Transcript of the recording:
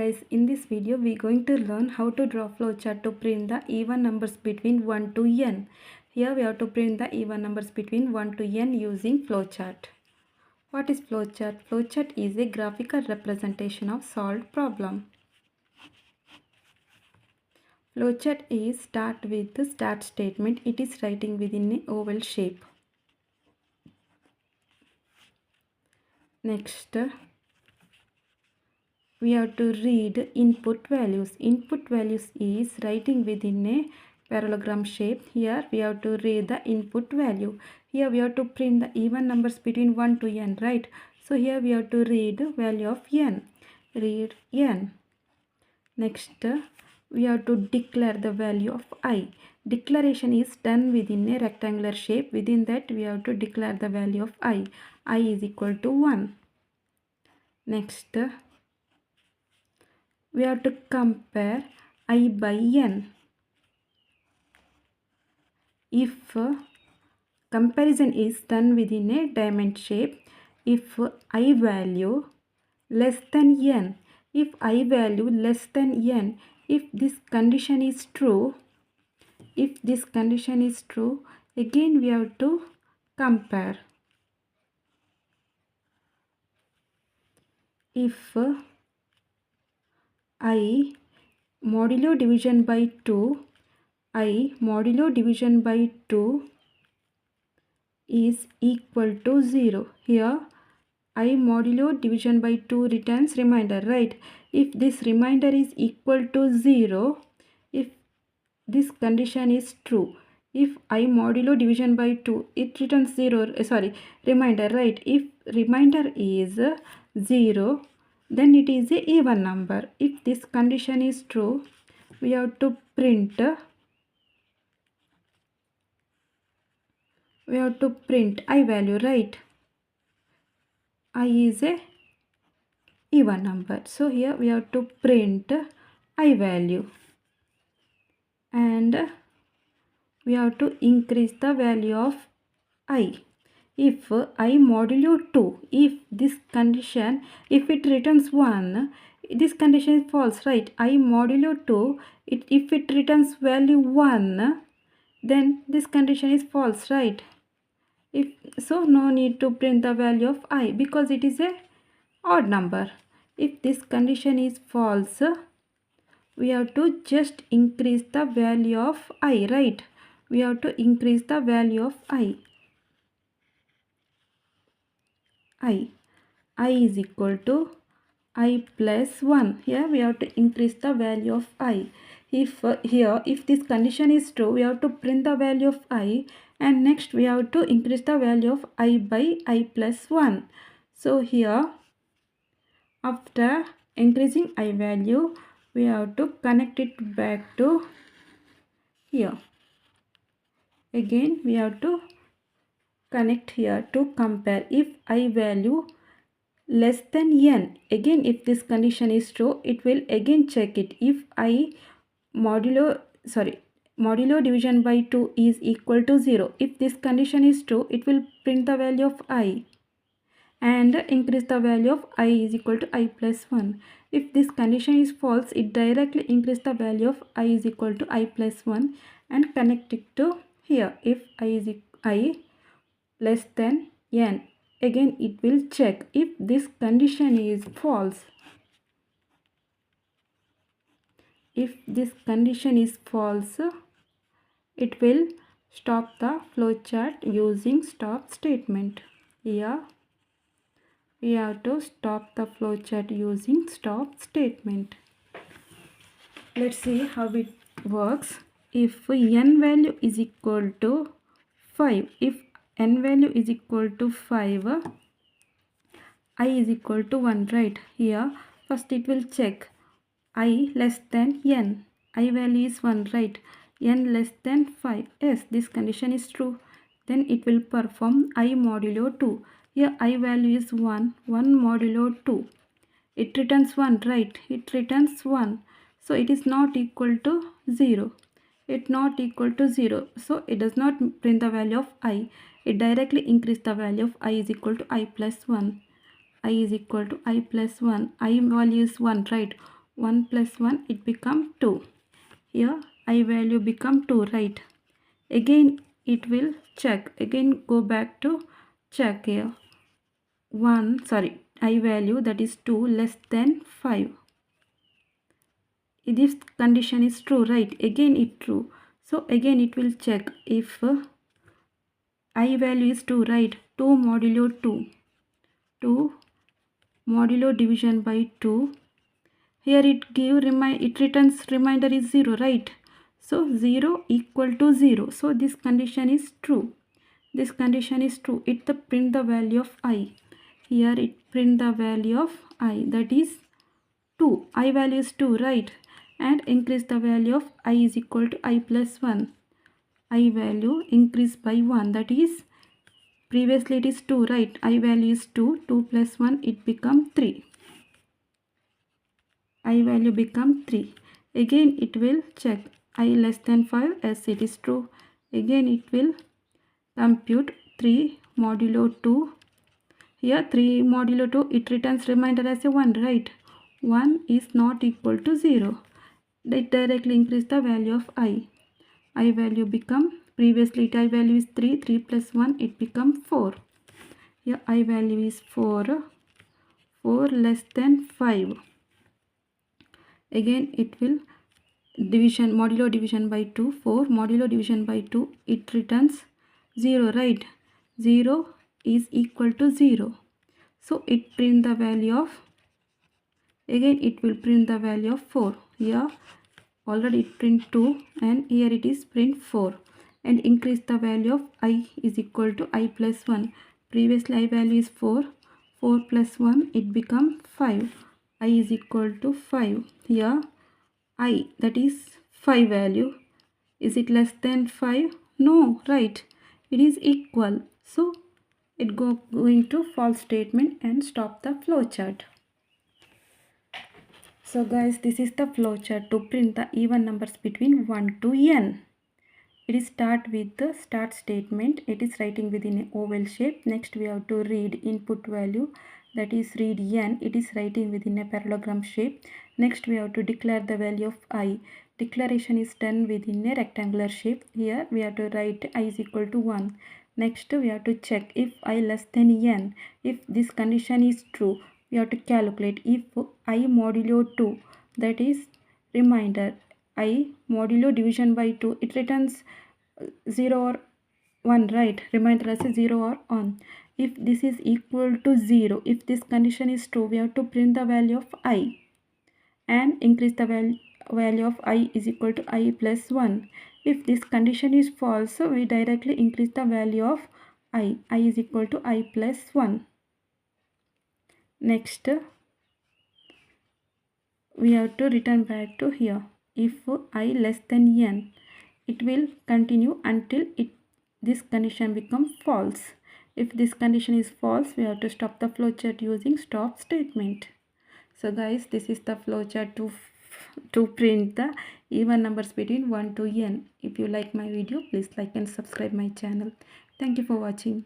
guys, in this video we are going to learn how to draw flowchart to print the even numbers between 1 to n. Here we have to print the even numbers between 1 to n using flowchart. What is flowchart? Flowchart is a graphical representation of solved problem. Flowchart is start with the start statement. It is writing within an oval shape. Next, we have to read input values. Input values is writing within a parallelogram shape. Here we have to read the input value. Here we have to print the even numbers between 1 to n, right? So here we have to read value of n. Read n. Next, we have to declare the value of I. Declaration is done within a rectangular shape. Within that we have to declare the value of I. I is equal to 1. Next, we have to compare I by n. If comparison is done within a diamond shape, if I value less than n, if I value less than n, if this condition is true, again we have to compare. If I modulo division by 2, I modulo division by 2 is equal to 0. Here I modulo division by 2 returns remainder, right? If this remainder is equal to 0, if this condition is true, if I modulo division by 2, it returns remainder, right? If remainder is 0, then it is a even number. If this condition is true, we have to print I value, right? I is a even number. So here we have to print I value. And we have to increase the value of I. If I modulo 2, if this condition, if it returns 1, this condition is false, right? I modulo 2, if it returns value 1, then this condition is false, right? So no need to print the value of I because it is a odd number. If this condition is false, we have to just increase the value of I, right? We have to increase the value of I. I is equal to I plus 1. Here we have to increase the value of I. If this condition is true, we have to print the value of I, and next we have to increase the value of I by I plus 1. So here, after increasing I value, we have to connect it back to here. Again we have to connect here to compare. If I value less than n, again if this condition is true, it will again check it. If I modulo division by 2 is equal to 0, if this condition is true, it will print the value of I and increase the value of I is equal to I plus 1. If this condition is false, it directly increase the value of I is equal to I plus 1 and connect it to here. If I less than n, again it will check. If this condition is false, it will stop the flowchart using stop statement. Here we have to stop the flowchart using stop statement. Let's see how it works. If n value is equal to 5, if n value is equal to 5, I is equal to 1, right? Here first it will check I less than n. I value is 1, right? N less than 5. Yes, this condition is true. Then it will perform I modulo 2. Here I value is 1. 1 modulo 2. It returns 1, right? It returns 1. So it is not equal to 0. It not equal to 0. So it does not print the value of I. It directly increase the value of I is equal to I plus 1. I is equal to I plus 1. I value is 1, right? 1 plus 1 it become 2. Here I value become 2, right? Again it will check, again go back to check. Here I value that is 2 less than 5. This condition is true, right? Again it true. So again it will check if I value is 2, right? 2 modulo 2. 2 modulo division by 2. Here it returns remainder is 0, right? So 0 equal to 0. So this condition is true. This condition is true. It print the value of I. Here it print the value of I, that is 2. I value is 2, right? And increase the value of I is equal to I plus 1. I value increase by 1, that is previously it is 2, right? I value is 2. 2 plus 1 it become 3. I value become 3. Again it will check I less than 5, as it is true. Again it will compute 3 modulo 2. Here 3 modulo 2 it returns remainder as a 1, right? 1 is not equal to 0. It directly increase the value of I. I value become, previously I value is 3. 3 plus 1 it become 4. Here I value is 4. 4 less than 5. Again it will division, modulo division by 2. 4 modulo division by 2 it returns 0, right? 0 is equal to 0. So it print the value of, again it will print the value of 4. Here already it print 2 and here it is print 4, and increase the value of I is equal to I plus 1. Previously I value is 4. 4 plus 1 it become 5. I is equal to 5. Here I, that is 5 value, is it less than 5? No, right? It is equal. So it going to false statement and stop the flowchart. So guys, this is the flowchart to print the even numbers between 1 to n. It is start with the start statement. It is writing within an oval shape. Next we have to read input value, that is read n. It is writing within a parallelogram shape. Next we have to declare the value of I. Declaration is done within a rectangular shape. Here we have to write I is equal to 1. Next we have to check if I less than n. If this condition is true, we have to calculate if I modulo 2, that is reminder I modulo division by 2, it returns 0 or 1, right? Reminder as a 0 or 1. If this is equal to 0, if this condition is true, we have to print the value of I and increase the value of I is equal to I plus 1. If this condition is false, we directly increase the value of I is equal to I plus 1. Next we have to return back to here. If I less than n, it will continue until this condition becomes false. If this condition is false, we have to stop the flowchart using stop statement. So guys, this is the flowchart to print the even numbers between 1 to n. If you like my video, please like and subscribe my channel. Thank you for watching.